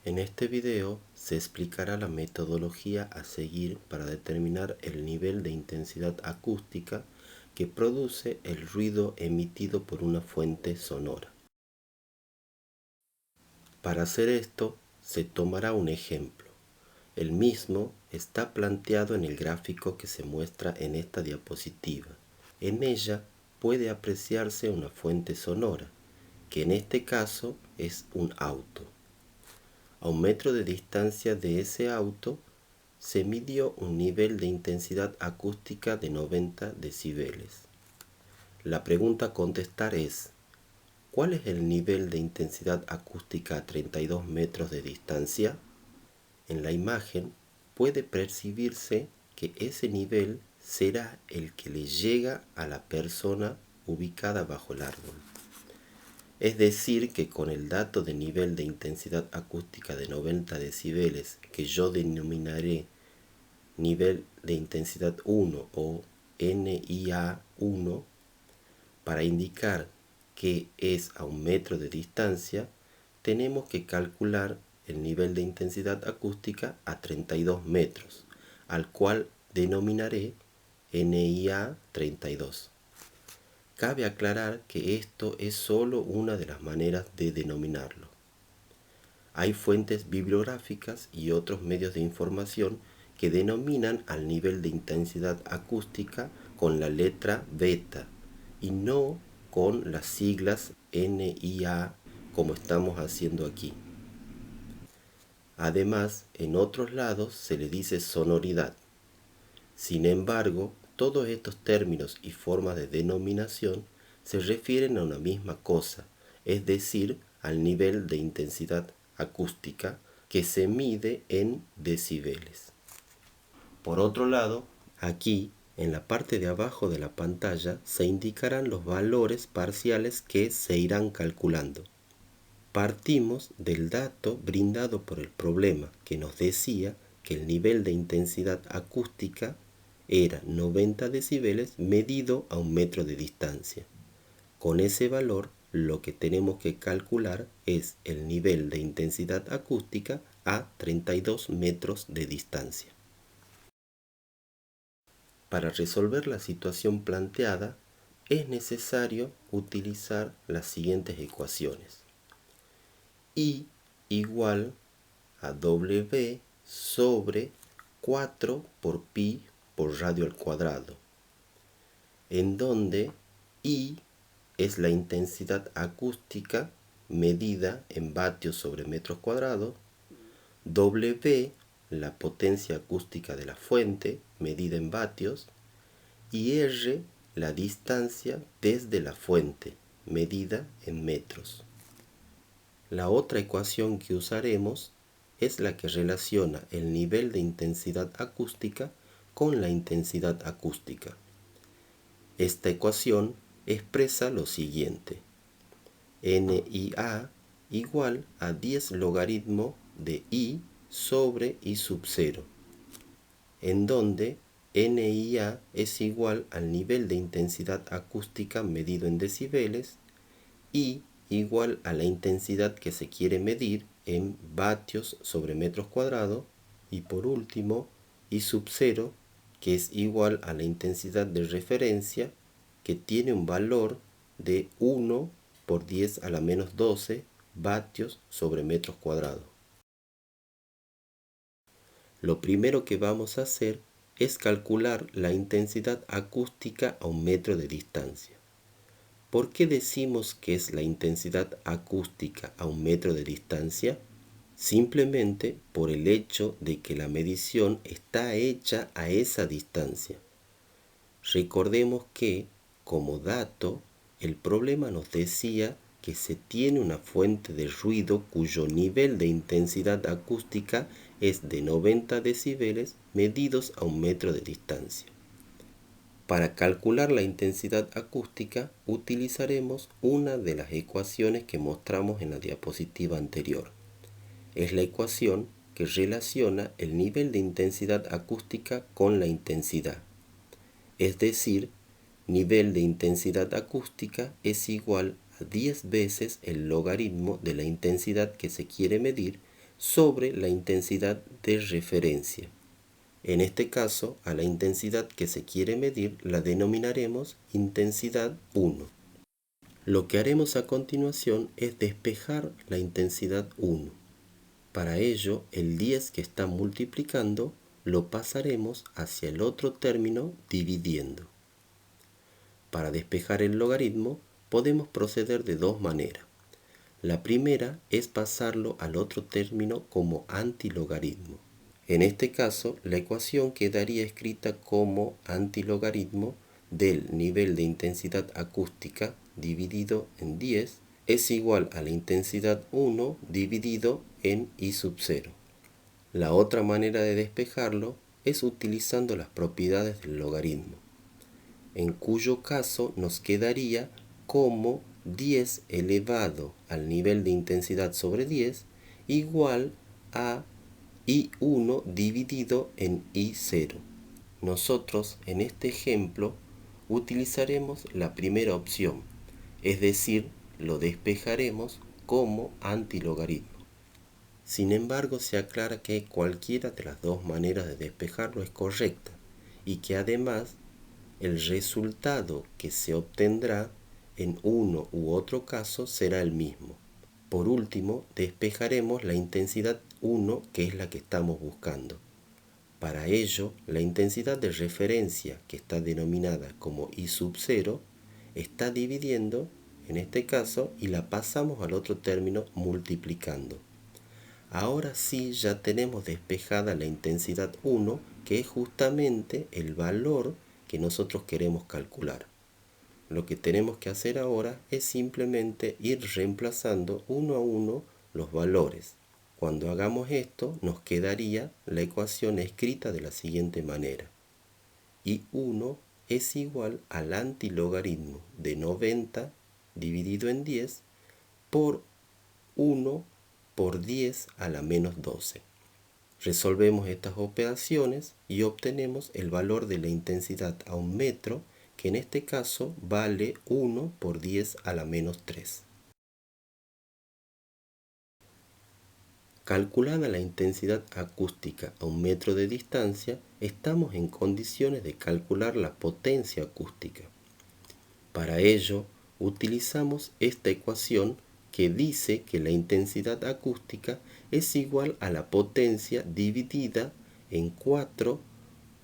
En este video se explicará la metodología a seguir para determinar el nivel de intensidad acústica que produce el ruido emitido por una fuente sonora. Para hacer esto, se tomará un ejemplo. El mismo está planteado en el gráfico que se muestra en esta diapositiva. En ella puede apreciarse una fuente sonora, que en este caso es un auto. A 1 metro de distancia de ese auto se midió un nivel de intensidad acústica de 90 decibeles. La pregunta a contestar es: ¿cuál es el nivel de intensidad acústica a 32 metros de distancia? En la imagen puede percibirse que ese nivel será el que le llega a la persona ubicada bajo el árbol. Es decir, que con el dato de nivel de intensidad acústica de 90 decibeles, que yo denominaré nivel de intensidad 1 o NIA1, para indicar que es a 1 metro de distancia, tenemos que calcular el nivel de intensidad acústica a 32 metros, al cual denominaré NIA 32. Cabe aclarar que esto es solo una de las maneras de denominarlo. Hay fuentes bibliográficas y otros medios de información que denominan al nivel de intensidad acústica con la letra beta y no con las siglas NIA como estamos haciendo aquí. Además, en otros lados se le dice sonoridad. Sin embargo, todos estos términos y formas de denominación se refieren a una misma cosa, es decir, al nivel de intensidad acústica que se mide en decibeles. Por otro lado, aquí en la parte de abajo de la pantalla se indicarán los valores parciales que se irán calculando. Partimos del dato brindado por el problema que nos decía que el nivel de intensidad acústica era 90 decibeles medido a 1 metro de distancia. Con ese valor, lo que tenemos que calcular es el nivel de intensidad acústica a 32 metros de distancia. Para resolver la situación planteada, es necesario utilizar las siguientes ecuaciones. I igual a W sobre 4 por pi por radio al cuadrado, en donde I es la intensidad acústica medida en vatios sobre metros cuadrados, W la potencia acústica de la fuente medida en vatios y R la distancia desde la fuente medida en metros. La otra ecuación que usaremos es la que relaciona el nivel de intensidad acústica con la intensidad acústica. Esta ecuación expresa lo siguiente: NIA igual a 10 logaritmo de I sobre I sub 0, en donde NIA es igual al nivel de intensidad acústica medido en decibeles, I igual a la intensidad que se quiere medir en vatios sobre metros cuadrados, y por último I sub 0, que es igual a la intensidad de referencia, que tiene un valor de 1 por 10 a la menos 12 vatios sobre metros cuadrados. Lo primero que vamos a hacer es calcular la intensidad acústica a 1 metro de distancia. ¿Por qué decimos que es la intensidad acústica a 1 metro de distancia? Simplemente por el hecho de que la medición está hecha a esa distancia. Recordemos que, como dato, el problema nos decía que se tiene una fuente de ruido cuyo nivel de intensidad acústica es de 90 decibeles medidos a 1 metro de distancia. Para calcular la intensidad acústica utilizaremos una de las ecuaciones que mostramos en la diapositiva anterior. Es la ecuación que relaciona el nivel de intensidad acústica con la intensidad. Es decir, nivel de intensidad acústica es igual a 10 veces el logaritmo de la intensidad que se quiere medir sobre la intensidad de referencia. En este caso, a la intensidad que se quiere medir la denominaremos intensidad 1. Lo que haremos a continuación es despejar la intensidad 1. Para ello, el 10 que está multiplicando lo pasaremos hacia el otro término dividiendo. Para despejar el logaritmo podemos proceder de dos maneras. La primera es pasarlo al otro término como antilogaritmo. En este caso, la ecuación quedaría escrita como antilogaritmo del nivel de intensidad acústica dividido en 10 es igual a la intensidad 1 dividido en I sub 0. La otra manera de despejarlo es utilizando las propiedades del logaritmo, en cuyo caso nos quedaría como 10 elevado al nivel de intensidad sobre 10 igual a I1 dividido en I0. Nosotros en este ejemplo utilizaremos la primera opción, es decir, lo despejaremos como antilogaritmo. Sin embargo, se aclara que cualquiera de las dos maneras de despejarlo es correcta y que además el resultado que se obtendrá en uno u otro caso será el mismo. Por último, despejaremos la intensidad 1, que es la que estamos buscando. Para ello, la intensidad de referencia, que está denominada como I sub 0, está dividiendo, en este caso, y la pasamos al otro término multiplicando. Ahora sí ya tenemos despejada la intensidad 1, que es justamente el valor que nosotros queremos calcular. Lo que tenemos que hacer ahora es simplemente ir reemplazando uno a uno los valores. Cuando hagamos esto, nos quedaría la ecuación escrita de la siguiente manera. I1 es igual al antilogaritmo de 90 dividido en 10 por 1 por 10 a la menos 12. Resolvemos estas operaciones y obtenemos el valor de la intensidad a un metro, que en este caso vale 1 por 10 a la menos 3. Calculada la intensidad acústica a un metro de distancia, estamos en condiciones de calcular la potencia acústica. Para ello, utilizamos esta ecuación que dice que la intensidad acústica es igual a la potencia dividida en 4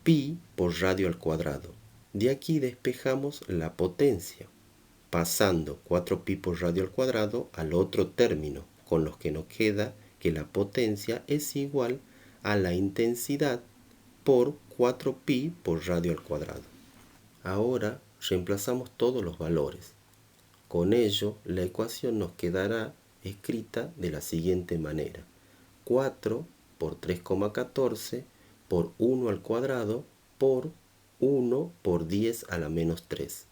pi por radio al cuadrado. De aquí despejamos la potencia, pasando 4 pi por radio al cuadrado al otro término, con los que nos queda que la potencia es igual a la intensidad por 4 pi por radio al cuadrado. Ahora reemplazamos todos los valores. Con ello, la ecuación nos quedará escrita de la siguiente manera. 4 por 3,14 por 1 al cuadrado por 1 por 10 a la menos 3.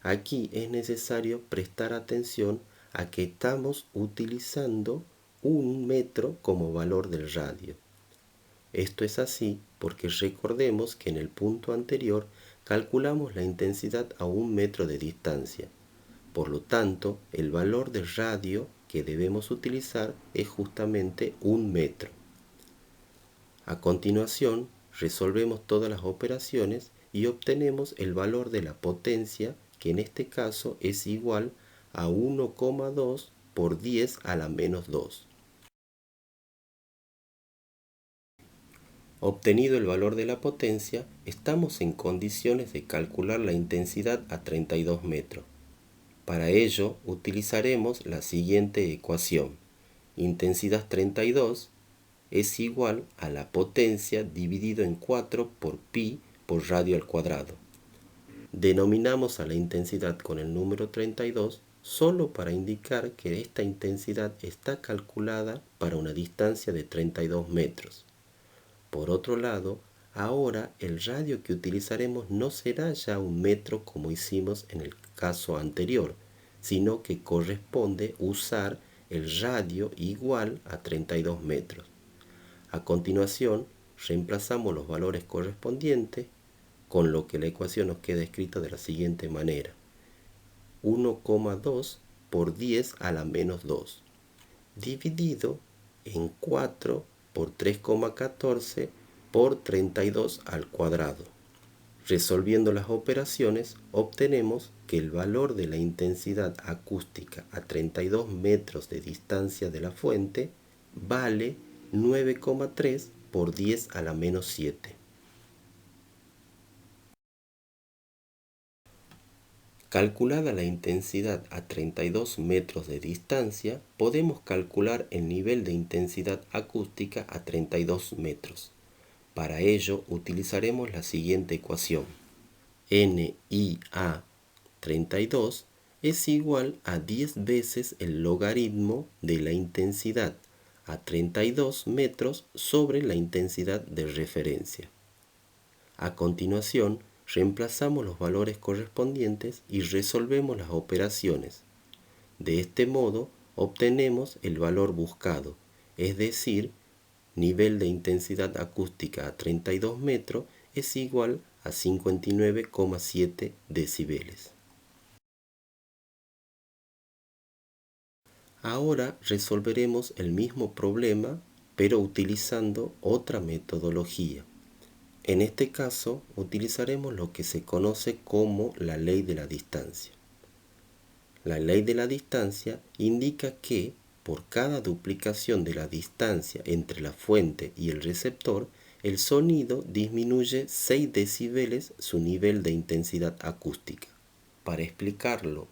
Aquí es necesario prestar atención a que estamos utilizando 1 metro como valor del radio. Esto es así porque recordemos que en el punto anterior calculamos la intensidad a 1 metro de distancia. Por lo tanto, el valor del radio que debemos utilizar es justamente 1 metro. A continuación, resolvemos todas las operaciones y obtenemos el valor de la potencia, que en este caso es igual a 1,2 por 10 a la menos 2. Obtenido el valor de la potencia, estamos en condiciones de calcular la intensidad a 32 metros. Para ello, utilizaremos la siguiente ecuación. Intensidad 32 es igual a la potencia dividido en 4 por pi por radio al cuadrado. Denominamos a la intensidad con el número 32 solo para indicar que esta intensidad está calculada para una distancia de 32 metros. Por otro lado, ahora el radio que utilizaremos no será ya 1 metro como hicimos en el caso anterior, sino que corresponde usar el radio igual a 32 metros. A continuación, reemplazamos los valores correspondientes, con lo que la ecuación nos queda escrita de la siguiente manera. 1,2 por 10 a la menos 2, dividido en 4 por 3,14 por 32 al cuadrado. Resolviendo las operaciones, obtenemos que el valor de la intensidad acústica a 32 metros de distancia de la fuente vale 9,3 por 10 a la menos 7. Calculada la intensidad a 32 metros de distancia, podemos calcular el nivel de intensidad acústica a 32 metros. Para ello utilizaremos la siguiente ecuación. NIA 32 es igual a 10 veces el logaritmo de la intensidad a 32 metros sobre la intensidad de referencia. A continuación, reemplazamos los valores correspondientes y resolvemos las operaciones. De este modo, obtenemos el valor buscado, es decir, nivel de intensidad acústica a 32 metros es igual a 59,7 decibeles. Ahora resolveremos el mismo problema, pero utilizando otra metodología. En este caso, utilizaremos lo que se conoce como la ley de la distancia. La ley de la distancia indica que, por cada duplicación de la distancia entre la fuente y el receptor, el sonido disminuye 6 decibeles su nivel de intensidad acústica. Para explicarlo,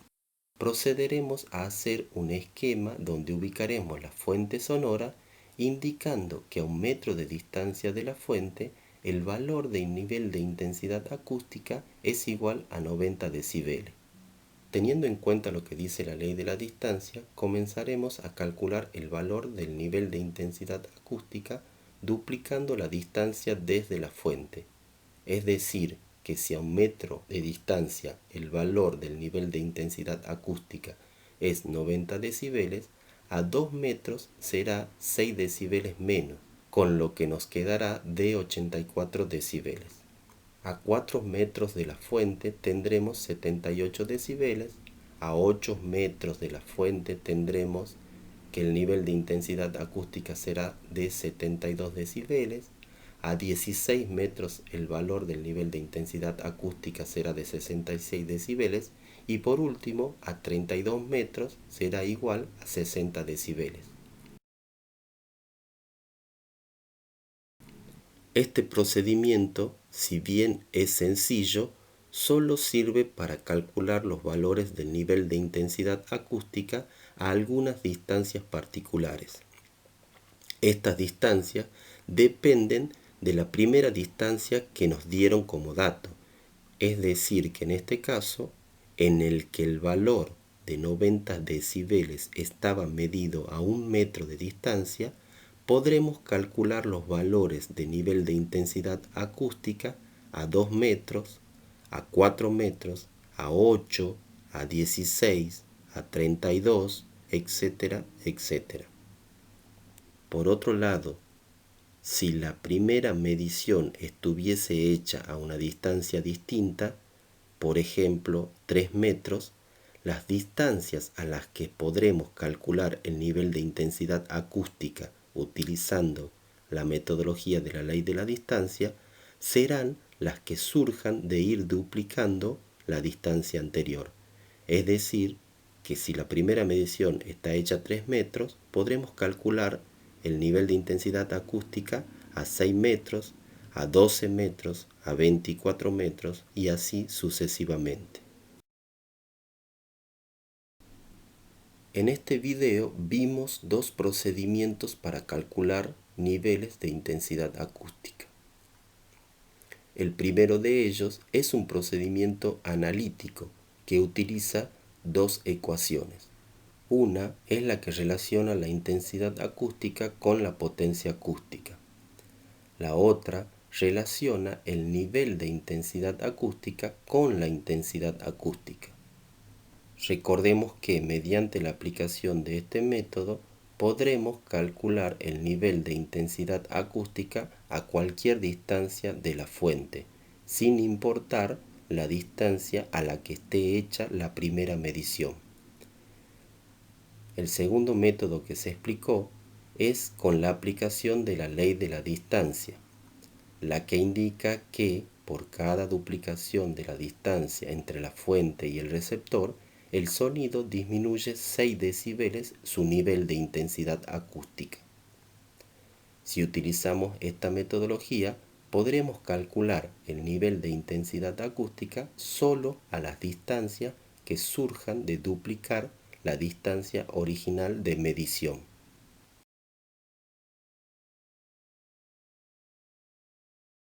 procederemos a hacer un esquema donde ubicaremos la fuente sonora indicando que a 1 metro de distancia de la fuente el valor del nivel de intensidad acústica es igual a 90 decibeles. Teniendo en cuenta lo que dice la ley de la distancia, comenzaremos a calcular el valor del nivel de intensidad acústica duplicando la distancia desde la fuente. Es decir, que si a 1 metro de distancia el valor del nivel de intensidad acústica es 90 decibeles, a 2 metros será 6 decibeles menos, con lo que nos quedará de 84 decibeles. A 4 metros de la fuente tendremos 78 decibeles, a 8 metros de la fuente tendremos que el nivel de intensidad acústica será de 72 decibeles, a 16 metros el valor del nivel de intensidad acústica será de 66 decibeles y por último a 32 metros será igual a 60 decibeles. Este procedimiento, si bien es sencillo, solo sirve para calcular los valores del nivel de intensidad acústica a algunas distancias particulares. Estas distancias dependen de la primera distancia que nos dieron como dato, es decir, que en este caso, en el que el valor de 90 decibeles estaba medido a 1 metro de distancia, podremos calcular los valores de nivel de intensidad acústica a 2 metros, a 4 metros, a 8, a 16, a 32, etcétera, etcétera. Por otro lado, si la primera medición estuviese hecha a una distancia distinta, por ejemplo 3 metros, las distancias a las que podremos calcular el nivel de intensidad acústica utilizando la metodología de la ley de la distancia serán las que surjan de ir duplicando la distancia anterior. Es decir, que si la primera medición está hecha a 3 metros, podremos calcular el nivel de intensidad acústica a 6 metros, a 12 metros, a 24 metros y así sucesivamente. En este video vimos dos procedimientos para calcular niveles de intensidad acústica. El primero de ellos es un procedimiento analítico que utiliza dos ecuaciones. Una es la que relaciona la intensidad acústica con la potencia acústica. La otra relaciona el nivel de intensidad acústica con la intensidad acústica. Recordemos que mediante la aplicación de este método podremos calcular el nivel de intensidad acústica a cualquier distancia de la fuente, sin importar la distancia a la que esté hecha la primera medición. El segundo método que se explicó es con la aplicación de la ley de la distancia, la que indica que por cada duplicación de la distancia entre la fuente y el receptor, el sonido disminuye 6 decibeles su nivel de intensidad acústica. Si utilizamos esta metodología, podremos calcular el nivel de intensidad acústica solo a las distancias que surjan de duplicar la distancia original de medición.